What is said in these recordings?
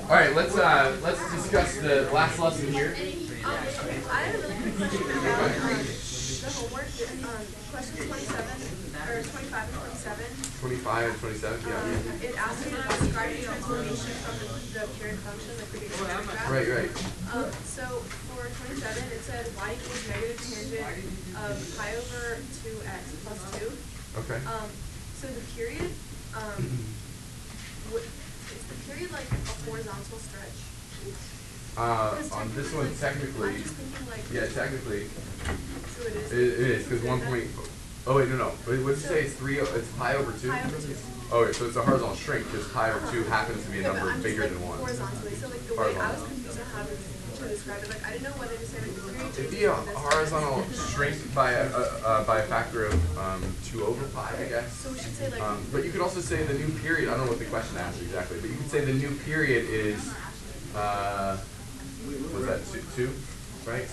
All right, let's discuss the last lesson here. I have a really quick question about the homework. Question 27, or 25 and 27. 25 and 27, yeah. It asks you to describe the transformation from the period function, like the period graph. Right. So for 27, it said y equals negative tangent of pi over 2x plus 2. Okay. So the period, is the period like a horizontal stretch? On this one, technically, I'm just thinking like, yeah, technically, so it is. it is, because 1 point, oh wait, no. What did you say, it's pi over 2? Pi over 2. Oh, wait, so it's a horizontal shrink, because pi over 2 happens to be a Yeah, but number I'm bigger just, than 1. horizontally, so like the way I was confused on how to describe it, like I didn't know whether to say like the period It'd changes be a from this to horizontal this. shrink by a factor of 2 over pi, I guess. So we should say like, But you could also say the new period, I don't know what the question asked exactly, but you could say the new period is, was that 2, right?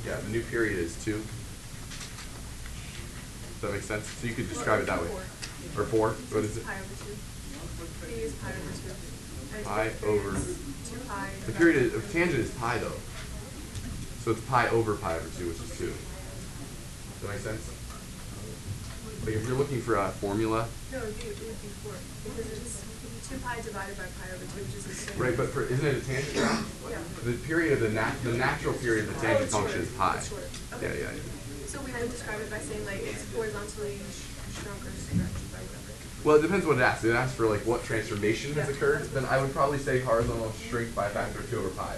Yeah, the new period is 2. Does that make sense? So you could describe it that way. Or 4? What is it? pi over 2. P is pi over 2. Pi over 2 pi. The period of tangent is pi though. So it's pi over 2, which is 2. Does that make sense? Like if you're looking for a formula. No, it would be 4. Because it's 2 pi divided by pi over 2, which is the same. Right, but isn't it a tangent graph? Yeah. The period of the natural period of the tangent function is pi. It's short. Okay. Yeah. So we would describe it by saying like it's horizontally shrunk or stretched by whatever. Well, it depends what it asks. If it asks for like what transformation has occurred, then I would probably say horizontal shrink by a factor of 2 over pi.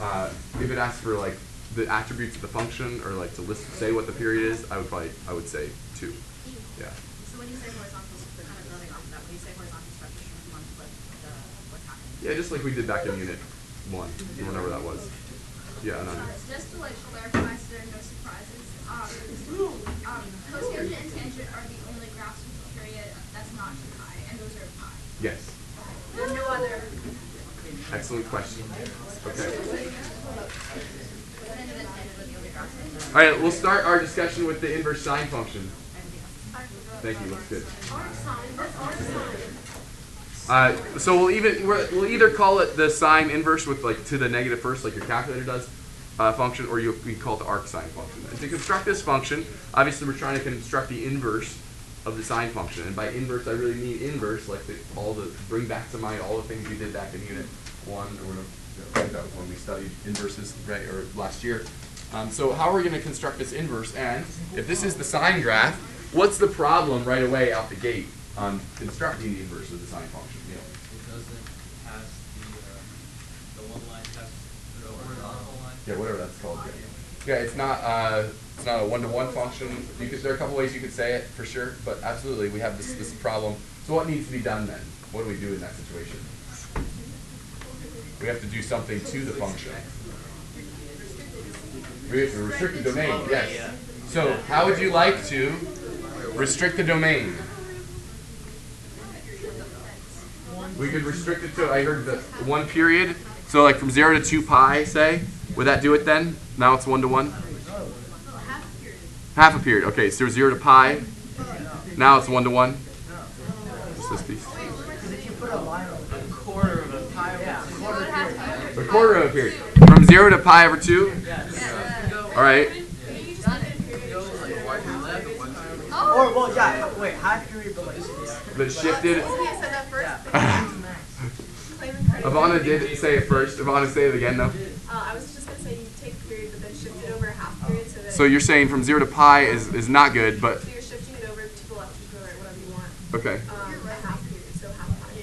Okay. If it asks for like the attributes of the function or like to say what the period is, I would say 2. Yeah. So when you say horizontal, we're kind of building off of that. When you say horizontal structure, you want to put what's happening. Yeah, just like we did back in unit 1, whenever that was. Yeah, no. Just to like clarify so there are no surprises, cotangent and tangent are the only graphs with a period that's not too high, and those are pi. Yes. There are no other. Excellent question. Okay. Tangent and tangent are the only graphs. All right, we'll start our discussion with the inverse sine function. Thank you. That's good. So we'll either call it the sine inverse with like to the negative first, like your calculator does, function, or we call it the arc sine function. And to construct this function, obviously we're trying to construct the inverse of the sine function. And by inverse, I really mean inverse, like bring back to mind all the things we did back in unit 1, or whatever. That was when we studied inverses, right, or last year. So how are we going to construct this inverse? And if this is the sine graph, what's the problem right away out the gate on constructing the inverse of the sine function? Because it has the one line test, the horizontal line. Yeah, whatever that's called. Yeah, it's not a one-to-one function. There are a couple ways you could say it for sure, but absolutely we have this problem. So what needs to be done then? What do we do in that situation? We have to do something to the function. We have to restrict the domain. Yes. So how would you like to restrict the domain? We could restrict it to, I heard the 1 period. So like from 0 to 2 pi, say. Would that do it then? Now it's 1 to 1? Half a period. Okay, so 0 to pi. Now it's 1 to 1. What's this piece? A quarter of a period. From 0 to pi over 2? All right. Or, well, yeah, wait, half period, but like, But shifted. Oh, yeah, said that first. Ivana did say it first. Ivana, say it again, though. I was just going to say you take period, but then shift it over a half period so that. So you're saying from 0 to pi is not good, but. So you're shifting it over to the left, to the right, whatever you want. Okay. A half period, so half pi.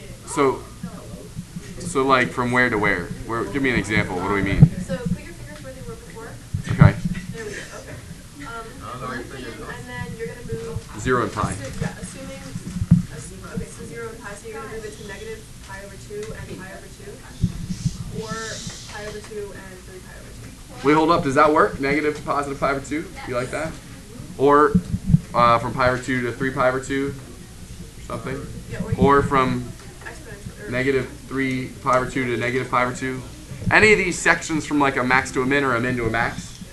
So like from where to where? Give me an example. What do we mean? So put your fingers where they were before. Okay. There we go. Okay. And then you're going to move. 0 and pi. Assuming. Okay, so 0 and pi. So you're going to move it to negative pi over 2 and pi over 2, or pi over 2 and 3 pi over 2. Wait, hold up. Does that work? Negative to positive pi over 2? You like that? Or from pi over 2 to 3 pi over 2? Something? Yeah, or from exponential. negative 3 pi over 2 to negative pi over 2? Any of these sections from like a max to a min or a min to a max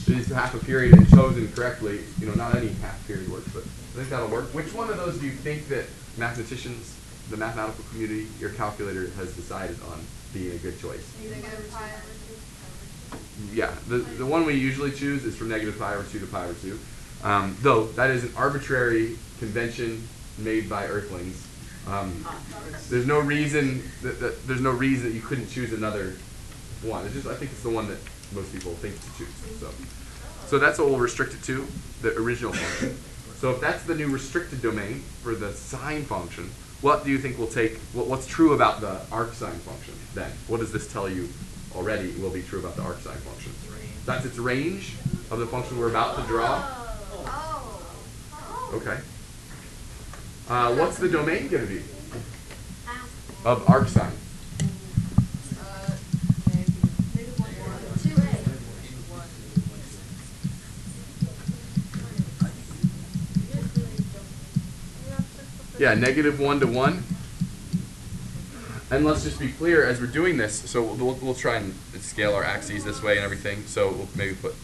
is half a period and chosen correctly. Not any half period works, but I think that'll work. Which one of those do you think that mathematicians, the mathematical community, your calculator has decided on being a good choice? Negative pi over 2. Yeah, the one we usually choose is from negative pi over 2 to pi over 2. Though that is an arbitrary convention made by Earthlings. There's no reason that you couldn't choose another one. It's just I think it's the one that most people think to choose. So that's what we'll restrict it to, the original function. So if that's the new restricted domain for the sine function, what do you think we'll take? What's true about the arcsine function then? What does this tell you already will be true about the arcsine function? That's its range of the function we're about to draw. Okay. What's the domain going to be of arcsine? Yeah, -1 to 1. And let's just be clear as we're doing this. So we'll try and scale our axes this way and everything. So we'll maybe put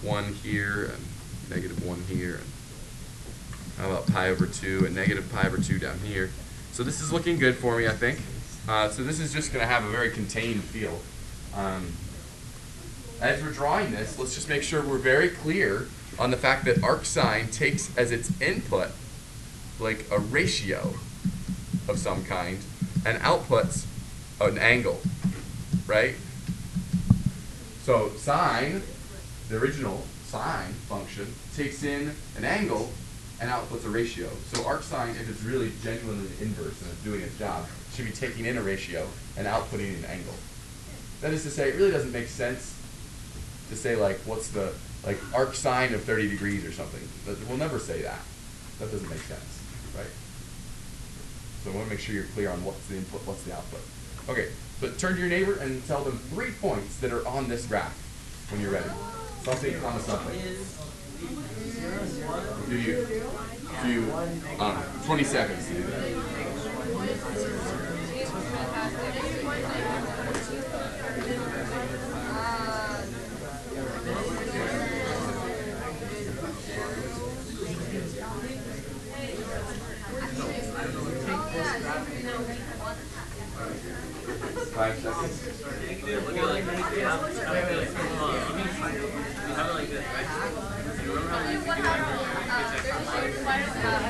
1 here and -1 here. And how about pi over 2 and negative pi over 2 down here? So this is looking good for me, I think. So this is just going to have a very contained feel. As we're drawing this, let's just make sure we're very clear on the fact that arcsine takes as its input like a ratio of some kind and outputs an angle, right? So sine, the original sine function, takes in an angle and outputs a ratio. So arcsine, if it's really genuinely inverse and it's doing its job, should be taking in a ratio and outputting an angle. That is to say, it really doesn't make sense to say like, what's the arcsine of 30 degrees or something. We'll never say that. That doesn't make sense, right? So I want to make sure you're clear on what's the input, what's the output. Okay, so turn to your neighbor and tell them 3 points that are on this graph when you're ready. Something on the something. Give you 20 seconds to do that.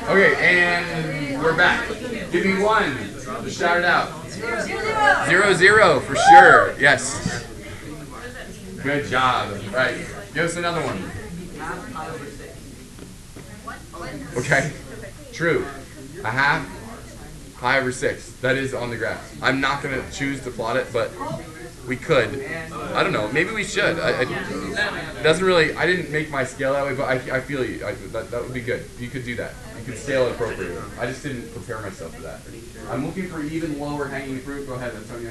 Okay, and we're back. Give me 1. Just shout it out. 0, 0 for sure. Yes. Good job. Right. Give us another one. Okay. True. A half pi over 6. That is on the graph. I'm not going to choose to plot it, but we could. I don't know. Maybe we should. It doesn't really. I didn't make my scale that way, but I feel you. That would be good. You could do that. You could scale it appropriately. I just didn't prepare myself for that. I'm looking for even lower hanging fruit. Go ahead, Antonio.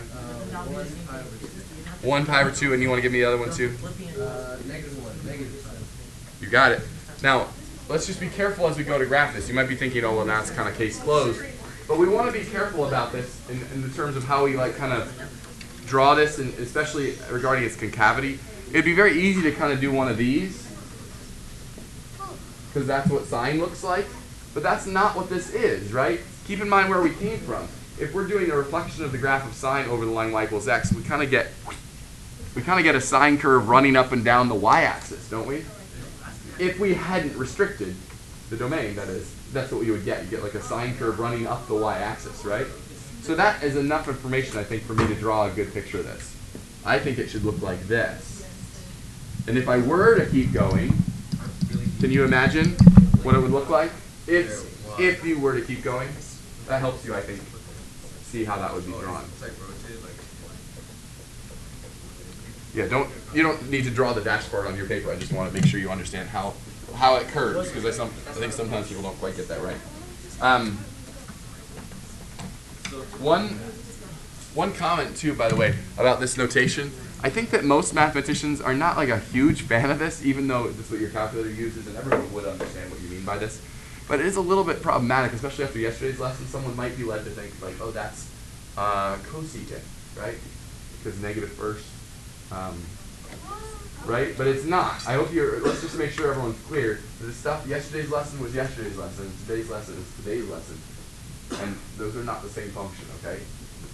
1 pi over 2, and you want to give me the other one too? You got it. Now, let's just be careful as we go to graph this. You might be thinking, oh, well, that's kind of case closed. But we want to be careful about this in the terms of how we kind of draw this, and especially regarding its concavity. It'd be very easy to kind of do one of these, because that's what sine looks like. But that's not what this is, right? Keep in mind where we came from. If we're doing a reflection of the graph of sine over the line y equals x, we kind of get a sine curve running up and down the y-axis, don't we? If we hadn't restricted the domain, that is, that's what you would get. You get like a sine curve running up the y-axis, right? So that is enough information, I think, for me to draw a good picture of this. I think it should look like this. And if I were to keep going, can you imagine what it would look like? If you were to keep going, that helps you, I think, see how that would be drawn. Yeah, you don't need to draw the dashboard on your paper. I just want to make sure you understand how it curves, because I think sometimes people don't quite get that right. One comment too, by the way, about this notation. I think that most mathematicians are not like a huge fan of this, even though this is what your calculator uses, and everyone would understand what you mean by this. But it is a little bit problematic, especially after yesterday's lesson. Someone might be led to think like, oh, that's cosecant, right? Because negative first. right? But it's not. I hope you're, let's just make sure everyone's clear. The stuff, yesterday's lesson was yesterday's lesson, today's lesson is today's lesson. And those are not the same function, okay?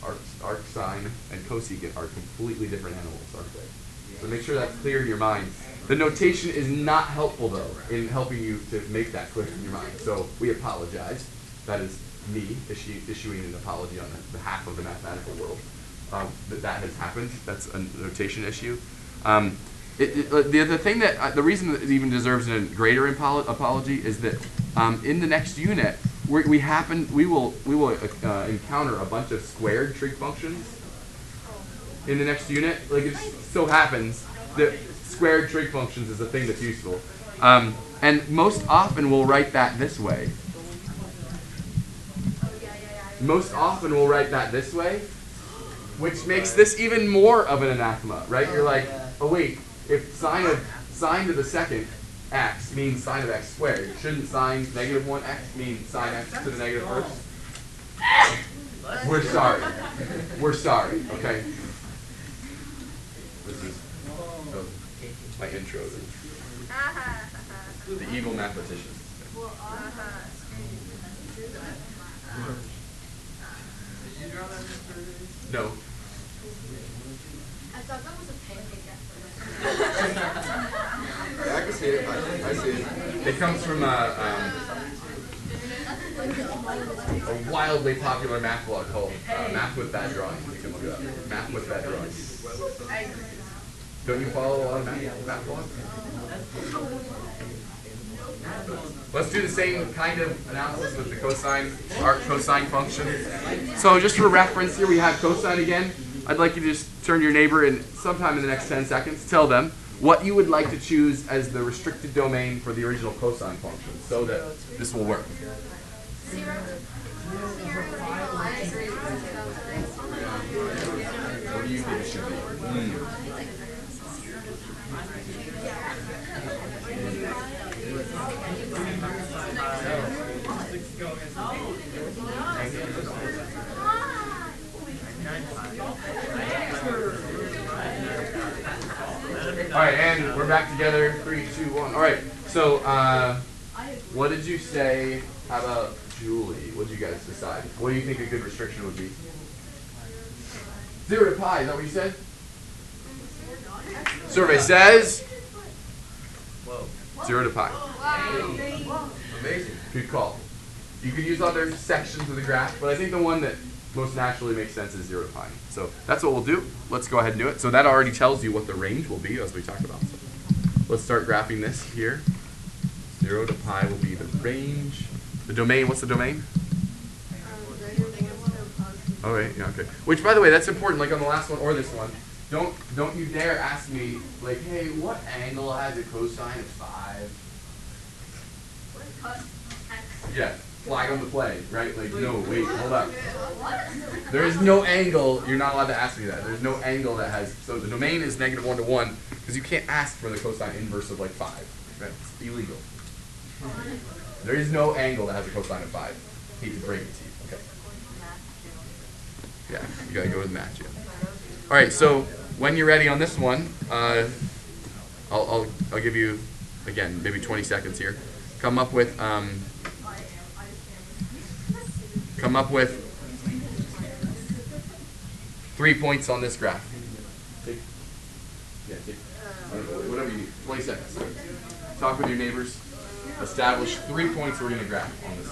Arc, sine, and cosecant are completely different animals, aren't they? So make sure that's clear in your mind. The notation is not helpful, though, in helping you to make that clear in your mind. So we apologize. That is me issuing an apology on behalf of the mathematical world. That has happened. That's a notation issue. The thing that the reason that it even deserves a greater apology is that in the next unit we will encounter a bunch of squared trig functions in the next unit. Like it so happens that squared trig functions is a thing that's useful, and most often we'll write that this way. Most often we'll write that this way, which makes this even more of an anathema, right? You're like, oh wait, if sine to the second x means sine of x squared, shouldn't sine negative 1x mean sine x to the negative first? We're sorry. We're sorry, okay? This is my intro to the evil mathematician. No. I thought that was a pancake at first. Yeah, I can see it. I see it. It comes from a wildly popular math blog called Math with Bad Drawings. You can look it up. Math with Bad Drawings. Don't you follow a lot of math blogs? Let's do the same kind of analysis with the arc cosine function. So just for reference, here we have cosine again. I'd like you to just turn to your neighbor and sometime in the next 10 seconds tell them what you would like to choose as the restricted domain for the original cosine function so that this will work. What do you think it should be? All right, and we're back together. 3, 2, 1. All right. So, what did you say? How about Julie? What did you guys decide? What do you think a good restriction would be? 0 to pi. Is that what you said? Survey says 0 to pi. Amazing. Good call. You could use other sections of the graph, but I think the one that most naturally makes sense is 0 to pi. So that's what we'll do. Let's go ahead and do it. So that already tells you what the range will be, as we talked about. So let's start graphing this here. 0 to pi will be the range. The domain, what's the domain? Oh, right, yeah, okay. Which, by the way, that's important, like on the last one or this one. Don't you dare ask me, like, hey, what angle has a cosine of 5? Yeah, flag on the play, right? Like, no, wait, hold up. There is no angle, you're not allowed to ask me that. There's no angle that has, so the domain is negative 1 to 1, because you can't ask for the cosine inverse of like 5. Right? It's illegal. There is no angle that has a cosine of 5. Hate to break it to you, okay? Yeah, you gotta go with math, yeah. All right, so when you're ready on this one, I'll give you, again, maybe 20 seconds here. Come up with 3 points on this graph. Take whatever you need. 20 seconds. Talk with your neighbors. Establish 3 points we're going to graph on this.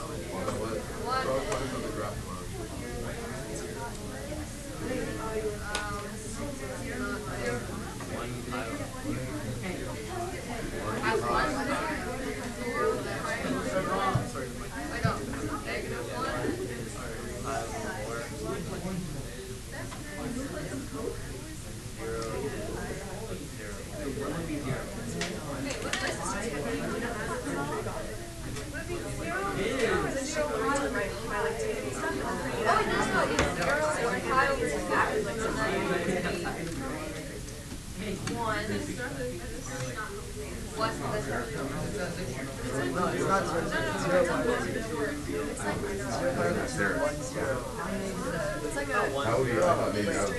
It's like a How would you, I thought maybe I would.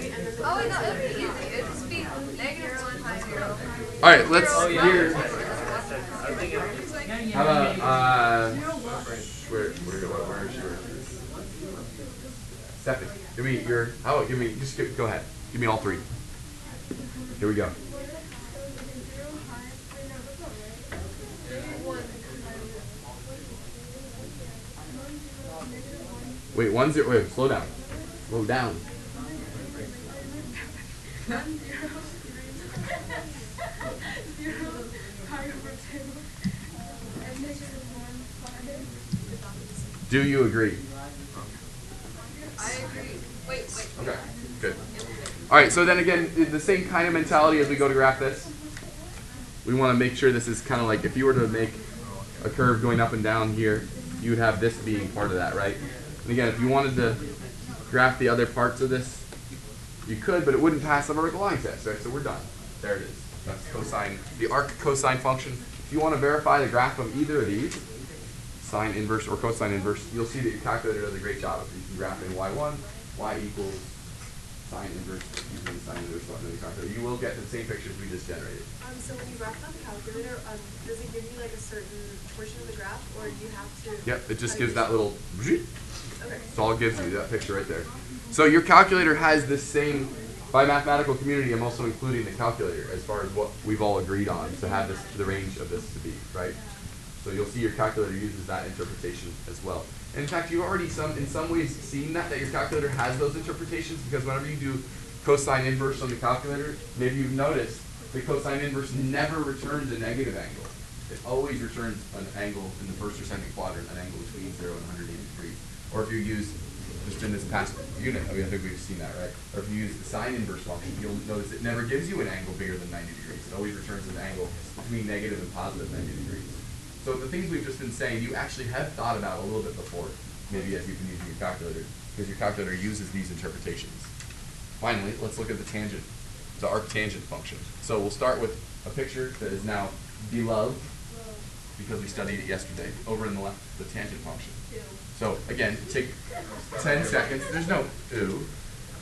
Oh, wait, no, it'd be easy. It'd just be negative 1 pi All right, let's Oh, yeah. here. I was thinking, How about where's your Stephanie? Give me your. How about go ahead. Give me all three. Here we go. Wait, 1 0. Wait, slow down. Slow down. Do you agree? I agree. Wait. Okay, good. All right, so then again, the same kind of mentality as we go to graph this. We want to make sure this is kind of like if you were to make a curve going up and down here, you would have this being part of that, right? And again, if you wanted to graph the other parts of this, you could, but it wouldn't pass the vertical line test, right? So we're done. There it is. That's cosine, the arc cosine function. If you want to verify the graph of either of these, sine inverse or cosine inverse, you'll see that your calculator does a great job. If you can graph in y1, y equals sine inverse, using sine inverse on the calculator, you will get the same pictures we just generated. So when you graph it on the calculator, does it give you like a certain portion of the graph, or do you have to? Yep, it just gives that little. Okay. That's all it gives you, that picture right there. So your calculator has this same, by mathematical community, I'm also including the calculator as far as what we've all agreed on to have this, the range of this to be, right? So you'll see your calculator uses that interpretation as well. And in fact, you've already in some ways seen that your calculator has those interpretations, because whenever you do cosine inverse on the calculator, maybe you've noticed the cosine inverse never returns a negative angle. It always returns an angle in the first or second quadrant, an angle between 0 and 180 degrees. Or if you use, just in this past unit, I think we've seen that, right? Or if you use the sine inverse function, you'll notice it never gives you an angle bigger than 90 degrees. It always returns an angle between negative and positive 90 degrees. So the things we've just been saying, you actually have thought about a little bit before, maybe as you've been using your calculator, because your calculator uses these interpretations. Finally, let's look at the tangent, the arctangent function. So we'll start with a picture that is now beloved, because we studied it yesterday. Over in the left, the tangent function. So again, take 10 seconds. There's no ooh.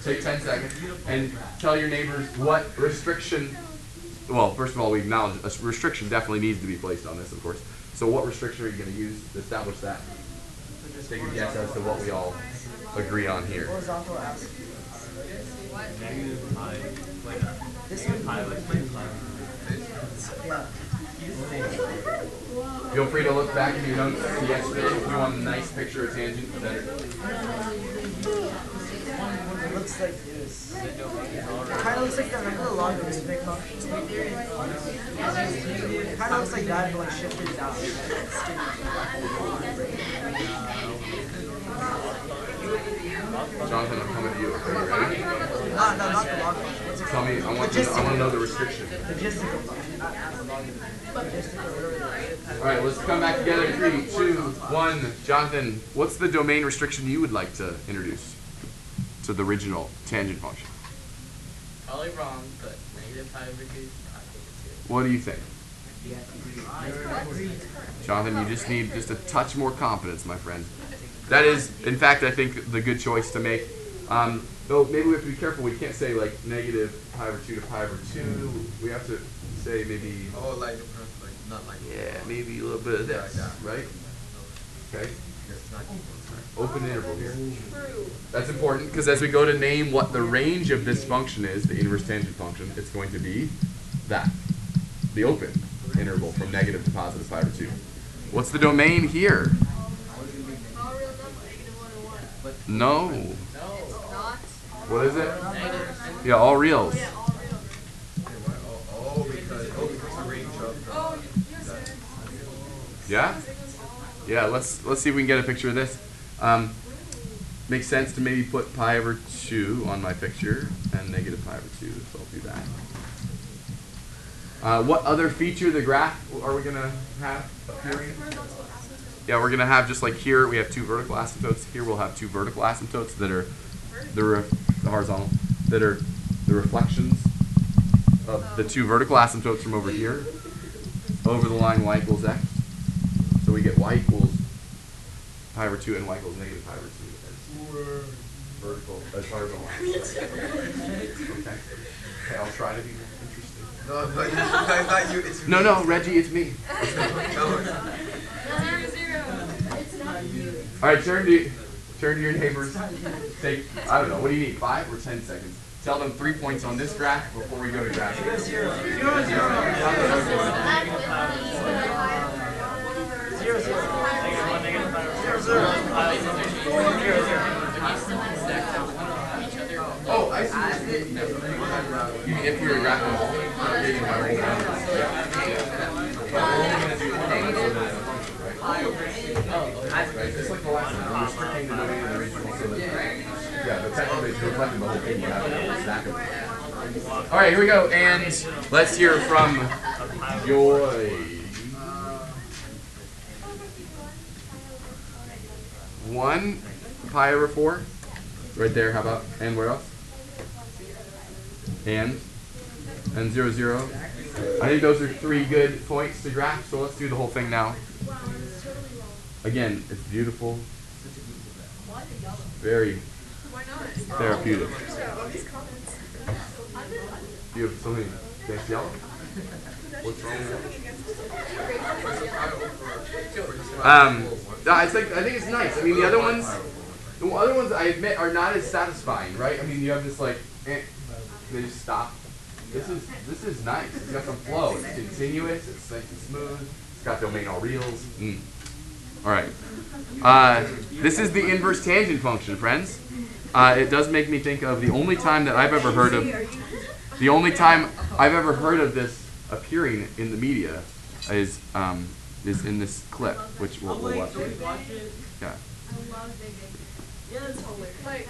Take 10 seconds and tell your neighbors what restriction. Well, first of all, we acknowledge a restriction definitely needs to be placed on this, of course. So what restriction are you going to use to establish that? Take a guess as to what we all agree on here. Horizontal axis. negative pi, like This negative one? pi, like pi. Yeah. Feel free to look back if you don't see yesterday. If you want a nice picture of tangent, better. It looks like this. It kind of looks like that. Remember the logarithmic function? It kind of looks like that, but like shifted down. Jonathan, I'm coming to you. Okay, you ready? Not the log function. What's it Tell me, I want to know the restriction. Logistical function, not as a logarithm. Logistical, whatever that is. All right, let's come back together in 3, 2, 1. Jonathan, what's the domain restriction you would like to introduce to the original tangent function? Probably wrong, but negative pi over 2 is not negative What do you think? Jonathan, you just need just a touch more confidence, my friend. That is, in fact, I think the good choice to make. Though maybe we have to be careful. We can't say like negative pi over 2 to pi over 2. We have to say maybe. Oh, like not like. Yeah, maybe a little bit of this, right? Okay. Open interval here. That's important because as we go to name what the range of this function is, the inverse tangent function, it's going to be that, the open interval from negative to positive pi over 2. What's the domain here? No. What is it? Yeah, all reals. Oh, because it's the range of. Yeah? Yeah, let's see if we can get a picture of this. Makes sense to maybe put pi over 2 on my picture and negative pi over 2, so I'll do that. What other feature of the graph are we going to have appearing? Yeah, we're going to have, just like here, we have 2 vertical asymptotes. Here we'll have 2 vertical asymptotes that are the horizontal, that are the reflections of the 2 vertical asymptotes from over here over the line y equals x. So we get y equals pi over 2 and y equals negative pi over 2 as vertical, as horizontal. Okay, I'll try to be more interesting. No, but it's not you. It's me. No, Reggie, it's me. No, it's not. 0, 0. It's not you. All right, turn to your neighbors. Take, I don't know, what do you need, 5 or 10 seconds? Tell them 3 points on this graph before we go to graph. 0, 0. 0, 0. Oh, I see. You mean if we were graphing all? Updating my whole number. Right, just like the last one, we're restricting the domain and the regional so that, yeah, but technically it's reflecting the whole thing. You have a stack of them. All right, here we go, and let's hear from Joy. 1 pi over 4, right there. How about, and where else? And 0, 0. I think those are 3 good points to graph, so let's do the whole thing now. Again, it's beautiful. Very therapeutic. You have so many things yellow? What's wrong with that? I think it's nice. I mean, the other ones I admit are not as satisfying, right? I mean, you have this like, they just stop. This is nice. It's got some flow. It's continuous. It's nice and smooth. It's got domain all reals. All right. This is the inverse tangent function, friends. It does make me think of the only time that I've ever heard of. The only time I've ever heard of this appearing in the media is in this clip, which we'll watch. Yeah. Yeah, that's hilarious.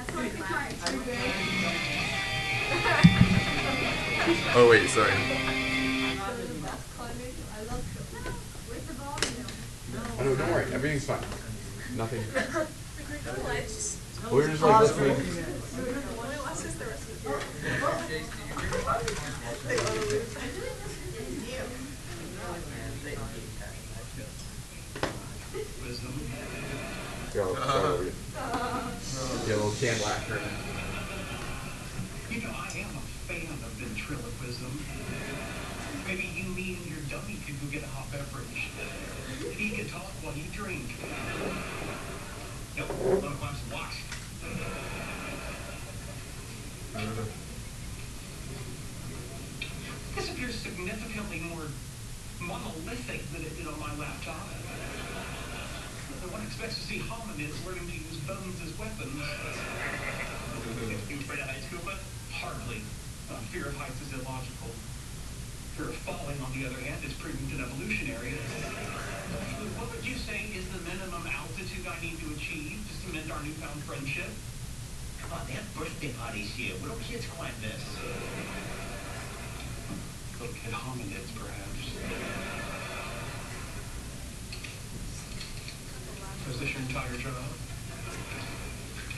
Oh wait, sorry. Oh no, don't worry. Everything's fine. Nothing. We're just like listening. Go. Get a little candle after it. You know, I am a fan of ventriloquism. Maybe you, me, and your dummy could go get a hot beverage. He could talk while you drink. Nope, let him climb some blocks. This appears significantly more monolithic than it did on my laptop. One expects to see hominids learning to use bones as weapons. You afraid of heights, Koopa? Hardly. Fear of heights is illogical. Fear of falling, on the other hand, is prudent and evolutionary. What would you say is the minimum altitude I need to achieve to cement our newfound friendship? Come on, they have birthday parties here. What do kids climb this? Little kid hominids, perhaps. Is this your entire job?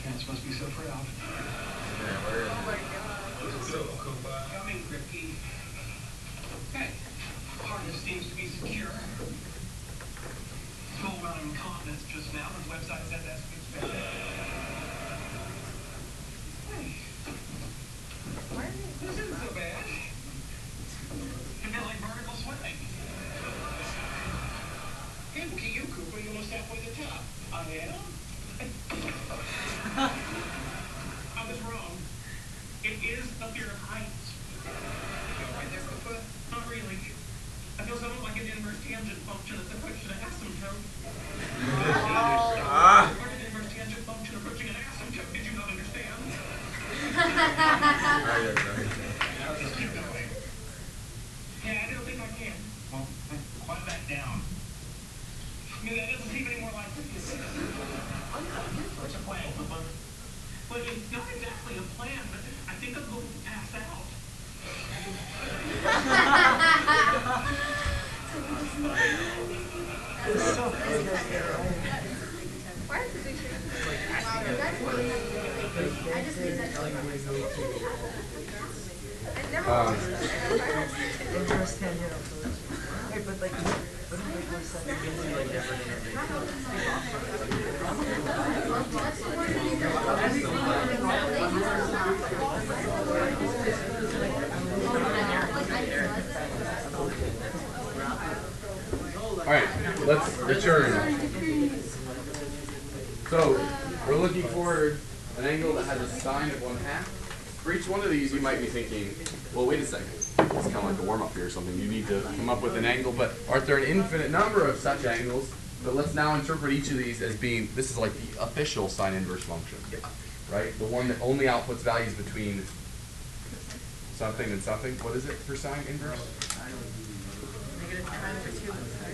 Parents must be so proud. Oh my God. Coming, Ricky. Okay. Harness seems to be secure. Told about incontinence just now. The website said that's expected. Hey. This isn't so bad. A bit like vertical swimming. Hey, look at you, Cooper. You're almost halfway to the top. I am? I was wrong. It is a fear of heights. You all right there, Cooper? Not really. I feel somewhat like an inverse tangent function that's approaching an asymptote. What is an inverse tangent function approaching an asymptote? Did you not understand? Just keep going. Yeah, I don't think I can. Well, climb back down. That doesn't seem any more like this. What's a plan, Papa? Well, it's not exactly a plan, but I think I'm going to pass out. Inverse tangent. Hey, but like, what do you make more sense? So we're looking for an angle that has a sine of 1/2. For each one of these, you might be thinking, well, wait a second. It's kind of like a warm-up here or something. You need to come up with an angle, but aren't there an infinite number of such angles? But let's now interpret each of these as being, this is like the official sine inverse function, right? The one that only outputs values between something and something. What is it for sine inverse?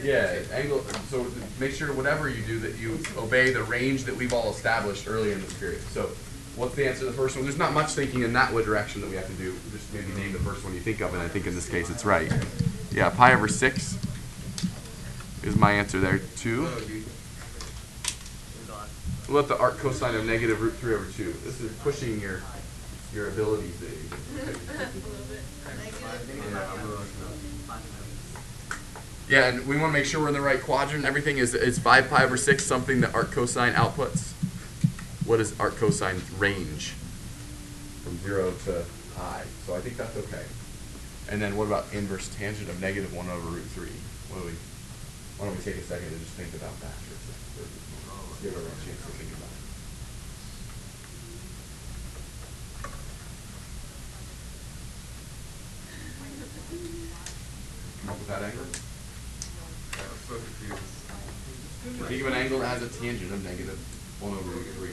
Yeah, angle. So make sure whatever you do that you obey the range that we've all established earlier in this period. So what's the answer to the first one? There's not much thinking in that direction that we have to do. Just maybe name the first one you think of, and I think in this case it's right. Yeah, pi over 6 is my answer there, 2. We'll let the arc cosine of negative root 3 over 2. This is pushing your abilities there. Yeah, and we want to make sure we're in the right quadrant. Everything is 5 pi over 6 something that arc cosine outputs? What is arc cosine's range? From 0 to pi. So I think that's okay. And then what about inverse tangent of negative 1 over root 3? Why don't we take a second and just think about that for a second. Give everyone a chance to think about it. Come up with that angle? So confused. Think of an angle that has a tangent of negative 1 over root 3.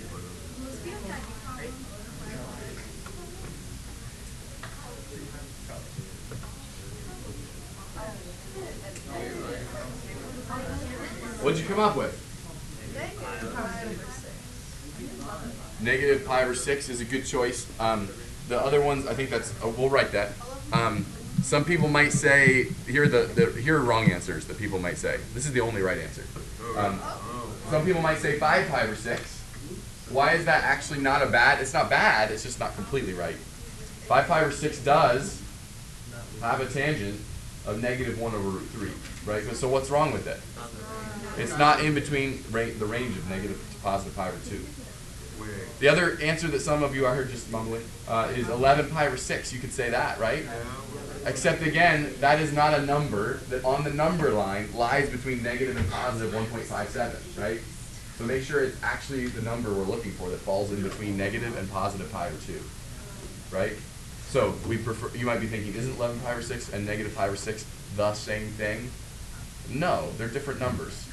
What'd you come up with? Negative pi over 6 is a good choice. The other ones, I think that's, we'll write that. Some people might say, here are wrong answers that people might say. This is the only right answer. Some people might say 5 pi over 6. Why is that actually not a bad? It's not bad, it's just not completely right. 5 pi over 6 does have a tangent of negative 1 over root 3, right? So what's wrong with it? It's not in between the range of negative to positive pi over 2. The other answer that some of you I heard just mumbling is 11 pi over 6. You could say that, right? Except again, that is not a number that on the number line lies between negative and positive 1.57, right? So make sure it's actually the number we're looking for that falls in between negative and positive pi over 2, right? So we prefer. You might be thinking, isn't 11 pi over 6 and negative pi over 6 the same thing? No, they're different numbers.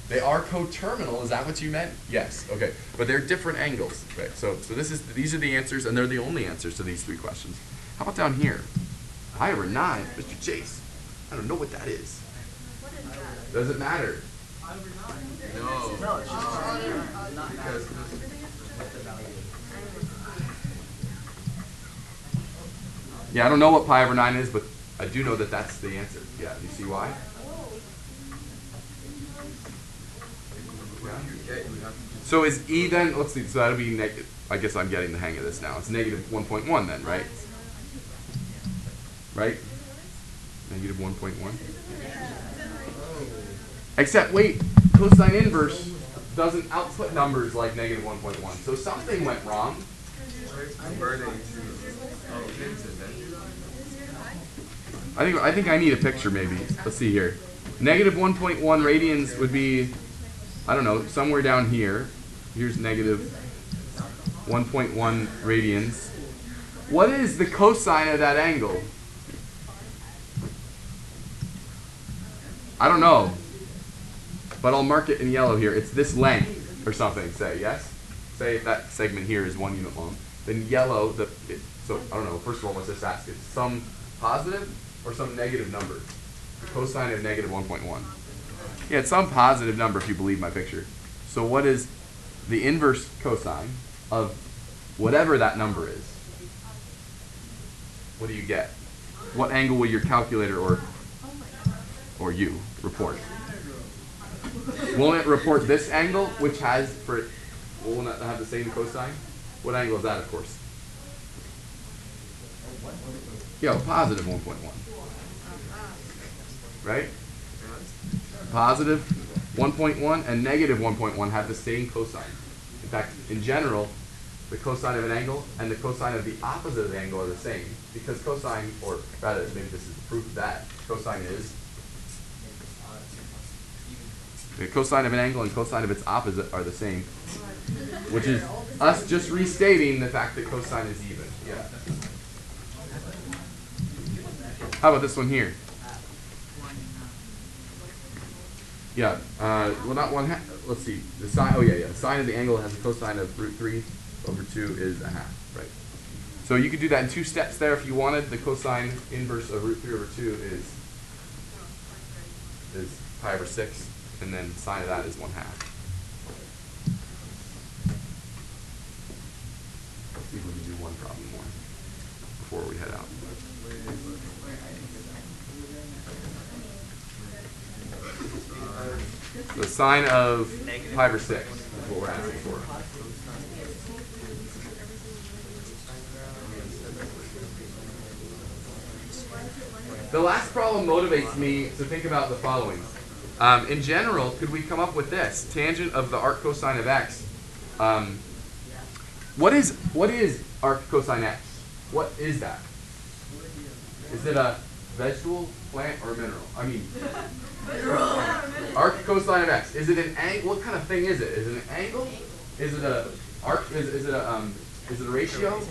They are coterminal. Is that what you meant? Yes. Okay. But they're different angles. Okay. So these are the answers, and they're the only answers to these 3 questions. How about down here? Pi over 9, Mr. Chase. I don't know what that is. What is that? Does it matter? No. No, it's just Because Yeah, I don't know what pi over 9 is, but I do know that that's the answer. Yeah. You see why? So is E then, let's see, so that'll be negative, I guess I'm getting the hang of this now. It's negative 1.1 then, right? Right? Negative 1.1. Except, wait, cosine inverse doesn't output numbers like negative 1.1. So something went wrong. I think I need a picture maybe. Let's see here. Negative 1.1 radians would be, I don't know, somewhere down here. Here's negative 1.1 radians. What is the cosine of that angle? I don't know. But I'll mark it in yellow here. It's this length or something, say, yes? Say if that segment here is 1 unit long. Then yellow, so I don't know, first of all, let's just ask, it's some positive or some negative number? The cosine of negative 1.1. Yeah, it's some positive number if you believe my picture. So what is the inverse cosine of whatever that number is? What do you get? What angle will your calculator or you report? Won't it report this angle, which has, will not have the same cosine? What angle is that, of course? Yeah, positive 1.1. Right? Positive 1.1 and negative 1.1 have the same cosine. In fact, in general, the cosine of an angle and the cosine of the opposite of the angle are the same, because cosine, or rather, maybe this is the proof of that, cosine is the cosine of an angle and cosine of its opposite are the same. which is us just restating the fact that cosine is even. Yeah. How about this one here? Yeah. Well, not 1/2. Let's see. The sine. Oh yeah. The sine of the angle has a cosine of √3/2 is 1/2. Right. So you could do that in 2 steps there if you wanted. The cosine inverse of √3/2 is pi/6, and then sine of that is 1/2. Let's see if we can do one problem more before we head out. The sine of pi/6 is what we're asking for. The last problem motivates me to think about the following. In general, could we come up with this? Tangent of the arc cosine of x. What is arc cosine x? What is that? Is it a vegetable, plant, or mineral? I mean, arc cosine of x. Is it an angle? What kind of thing is it? Is it an angle? Is it a arc? Is it a ratio?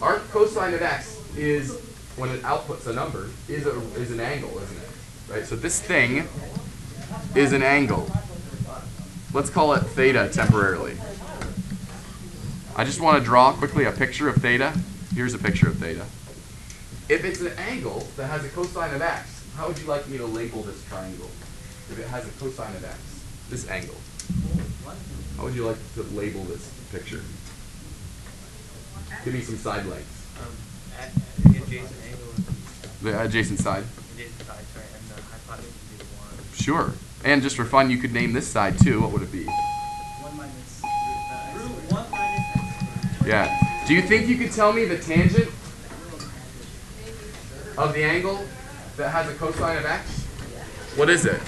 Arc cosine of x is, when it outputs a number, is an angle, isn't it? Right. So this thing is an angle. Let's call it theta temporarily. I just want to draw quickly a picture of theta. Here's a picture of theta. If it's an angle that has a cosine of x, how would you like me to label this triangle? If it has a cosine of x, this angle. How would you like to label this picture? Give me some side lengths. The adjacent angle. The adjacent side. Adjacent side, sorry, and the hypotenuse would be 1. Sure. And just for fun, you could name this side too. What would it be? 1 minus root 1 minus x. Yeah. Do you think you could tell me the tangent of the angle that has a cosine of x? What is it?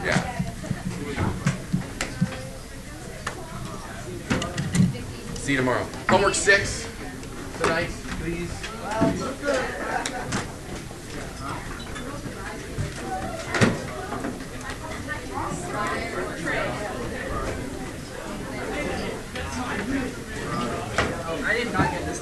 Yeah. See you tomorrow. Homework 6 tonight, please. I did not get this.